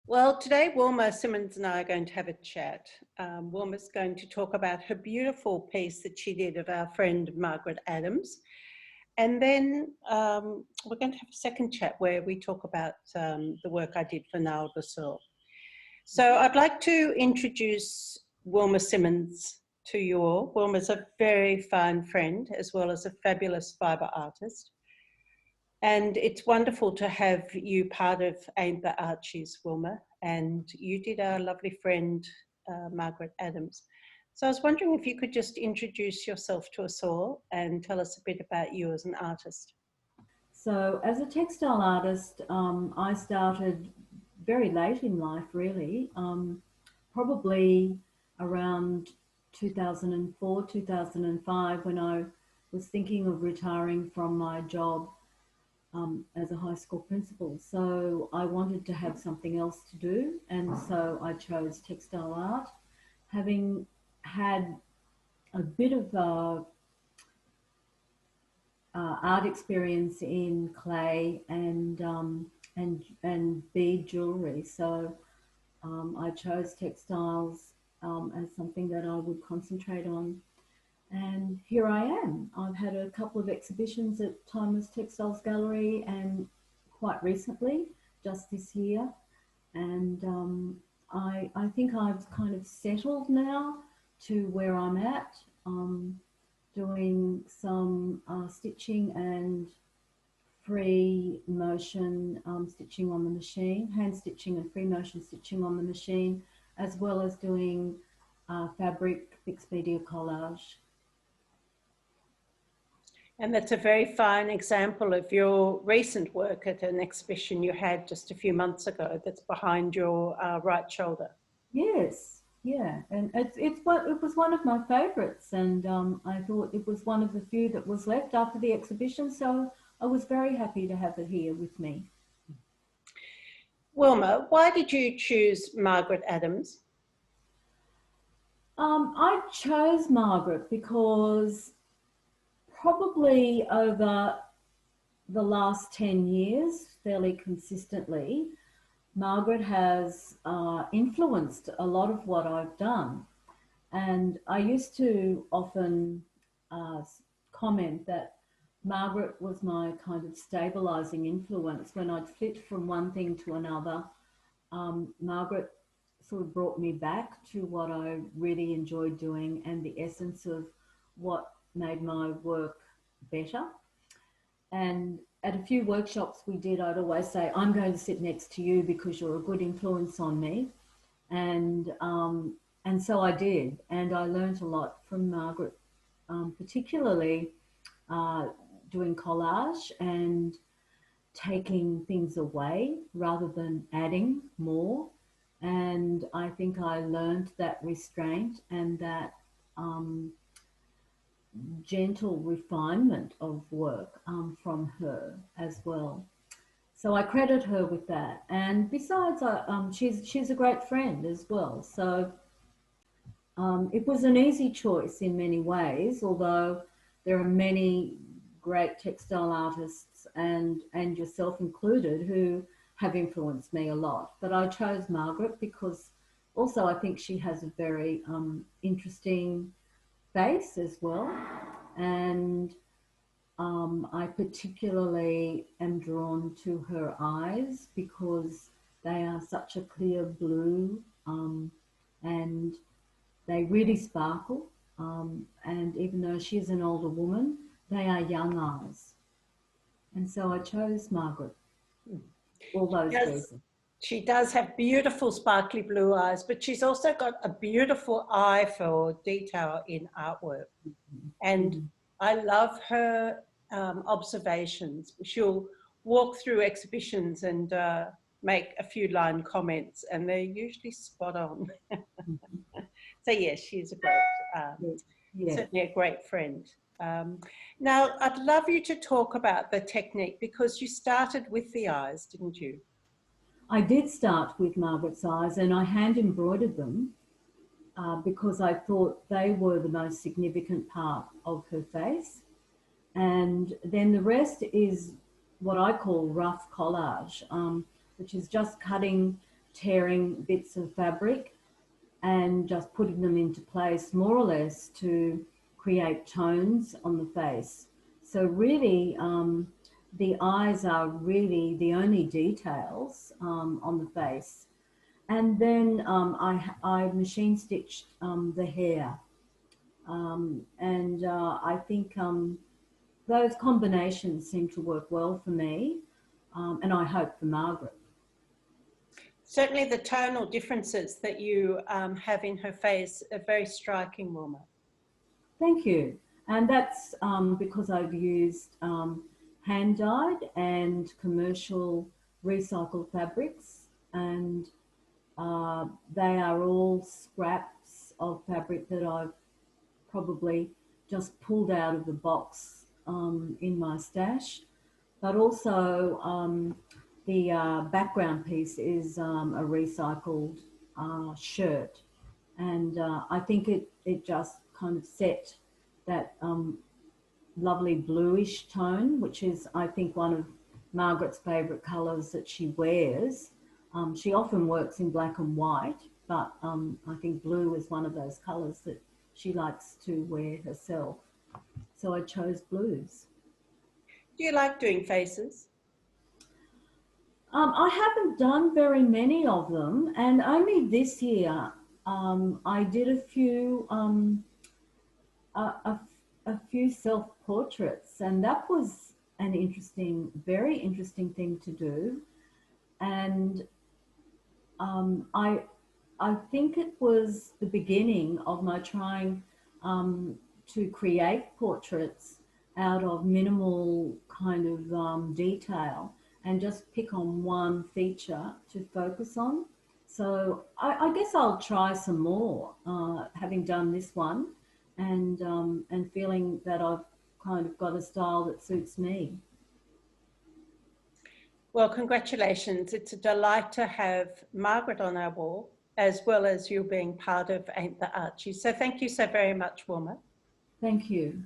Well, today Wilma Simmons and I are going to have a chat. Wilma's going to talk about her beautiful piece that she did of our friend Margaret Adams. And then we're going to have a second chat where we talk about the work I did for Nail Basur. So I'd like to introduce Wilma Simmons to you all. Wilma's a very fine friend as well as a fabulous fibre artist. And it's wonderful to have you part of Ain't the Archies, Wilma. And you did our lovely friend, Margaret Adams. So I was wondering if you could just introduce yourself to us all and tell us a bit about you as an artist. So as a textile artist, I started very late in life, really, probably around 2004, 2005, when I was thinking of retiring from my job as a high school principal. So I wanted to have something else to do, and so I chose textile art. Having had a bit of art experience in clay and bead jewellery, so I chose textiles as something that I would concentrate on. And here I am. I've had a couple of exhibitions at Timeless Textiles Gallery and quite recently, just this year. And I think I've kind of settled now to where I'm at, doing some stitching and free motion stitching on the machine, hand stitching and free motion stitching on the machine, as well as doing fabric fixed media collage. And that's a very fine example of your recent work at an exhibition you had just a few months ago that's behind your right shoulder. Yes, yeah, and it was one of my favourites, and I thought it was one of the few that was left after the exhibition, so I was very happy to have it here with me. Wilma, why did you choose Margaret Adams? I chose Margaret because probably over the last 10 years, fairly consistently, Margaret has influenced a lot of what I've done. And I used to often comment that Margaret was my kind of stabilising influence. When I'd flit from one thing to another, Margaret sort of brought me back to what I really enjoyed doing and the essence of what made my work better. And at a few workshops we did, I'd always say, I'm going to sit next to you because you're a good influence on me. And so I did. And I learned a lot from Margaret, particularly doing collage and taking things away rather than adding more. And I think I learned that restraint and that gentle refinement of work from her as well. So I credit her with that. And besides, she's a great friend as well. So it was an easy choice in many ways, although there are many great textile artists and yourself included who have influenced me a lot. But I chose Margaret because also I think she has a very interesting face as well. And I particularly am drawn to her eyes because they are such a clear blue and they really sparkle. And even though she's an older woman, they are young eyes. And so I chose Margaret. All those reasons. She does have beautiful sparkly blue eyes, but she's also got a beautiful eye for detail in artwork. And I love her observations. She'll walk through exhibitions and make a few line comments, and they're usually spot on. So yes, she's a great, certainly a great friend. Now, I'd love you to talk about the technique because you started with the eyes, didn't you? I did start with Margaret's eyes and I hand embroidered them because I thought they were the most significant part of her face. And then the rest is what I call rough collage, which is just cutting tearing bits of fabric and just putting them into place more or less to create tones on the face. So really, the eyes are really the only details on the face. And then I machine stitched the hair. I think those combinations seem to work well for me, and I hope for Margaret. Certainly the tonal differences that you have in her face are very striking, Wilma. Thank you. And that's because I've used hand-dyed and commercial recycled fabrics, and they are all scraps of fabric that I've probably just pulled out of the box in my stash. But also the background piece is a recycled shirt. And I think it just kind of set that lovely bluish tone, which is, I think, one of Margaret's favourite colours that she wears. She often works in black and white, but I think blue is one of those colours that she likes to wear herself. So I chose blues. Do you like doing faces? I haven't done very many of them, and only this year I did a few self-portraits, and that was an interesting, very interesting thing to do. And I think it was the beginning of my trying to create portraits out of minimal kind of detail and just pick on one feature to focus on. So I guess I'll try some more, having done this one, and feeling that I've kind of got a style that suits me. Well, congratulations. It's a delight to have Margaret on our wall, as well as you being part of Ain't the Archies. So thank you so very much, Wilma. Thank you.